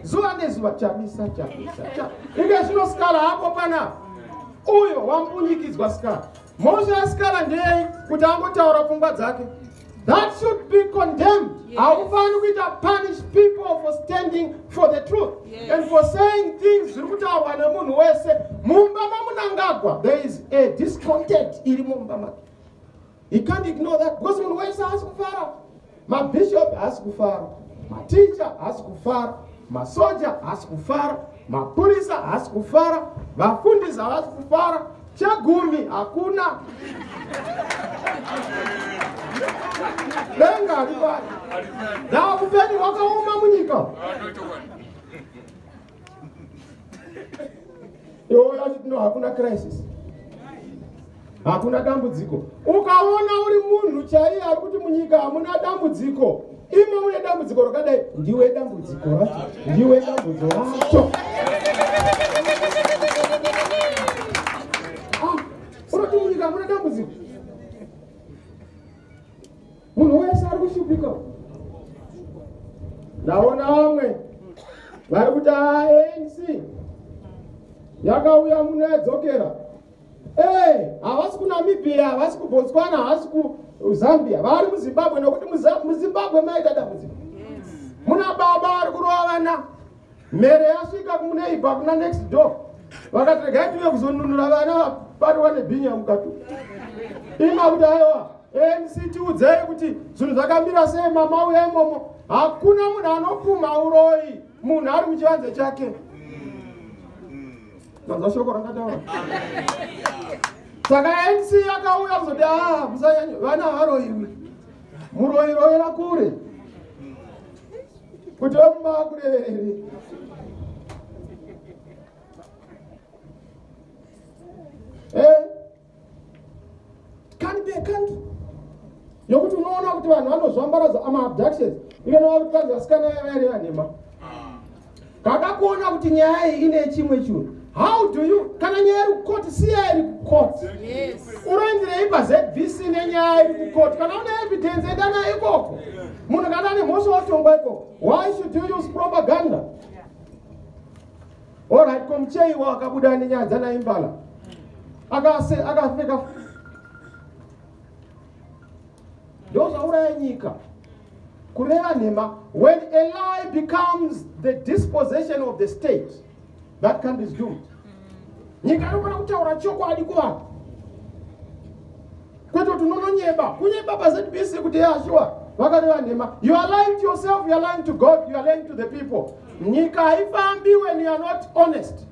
Zuva nezuva chamisa. Ike zvinosikala hapo pana. Uyo wampunyikidzwa sikala. Mozha asikala ndei kuti angotaura pfungwa dzake. That should be condemned. Haufani kuita punish people for standing for the truth and for saying things zviri kutaurwa nemunhu wese. Mumba mamunangagwa, there is a discontent iri mumba make. He can't ignore that because munhu wese haasi kufara. Mabishop haasi kufara, mateacher haasi kufara, masoja haasi kufara, mapurisa haasi kufara, vafundisi haasi kufara, chegumi hakuna. Lenga alipari. Na upeni wakauma munyika. Yachitino hakuna crisis. Hakuna dambudziko. Ukaona uri munhu chaiye ari kuti munyika hamuna dambudziko. Imo mune dambudziko rakadai, ndiwe dambudziko racho. Ndiwe dambudziko racho. Unoti munyika hamuna dambudziko. Munhu wese ari kushupika. Ndaona vamwe vari kuti ANC yakauya munoyadzokera. Havasi kuNamibia, havasi kuBotswana, havasi kuZambia, vari muZimbabwe nokuti muZimbabwe maita dambudziko. Muna baba vari kurova vana. Mere yasvika kumuneighbor kuna next door. Vakati regai tiuye kuzonunura vana vabatwa nebhinya mukatu. Ima kuti aiwa ANC tiudzei kuti zvinhu zvakamira sei mamauya imomo. Hakuna munhu anopfuma uroyi munhu ari muchivanze chake. Nanza shoko rakataura. Saka ANC yakauya kuzoti musanyanya vana varoyiwi. Muroyiroyera kure. Kuti vamumakureri. Can't be a country. Yokuti unoona kuti vanhu vanozvambaradza ama-abductions. Ikana vakutanzi vasikana vairi vanhema. Kakakuona kuti nyaya iyi ine chimwe chinhu. How do you, kana nyaya iri kukoti, siya iri kukoti. Uroindirei paZBC nenyaya iri kukoti. Kana une evidence enda nayo ikoko. Munhu kana ane mhosva watongwa ikoko. Why should you use propaganda? Alright, komucheiwa akabuda nenyaya dzanaimbala. Akapfeka. Ndozauraya nyika. Kureva nhema, when a lie becomes the dispossession of the state, that country is doomed. Nyika inofana kutaura chokwadi kuvanhu. Kwete kuti unononyeba. Kunyeba paZBC kuti yashuwa. Vakareva nhema. You are lying to yourself, you are lying to God, you are lying to the people. Nyika haifambi when you are not honest.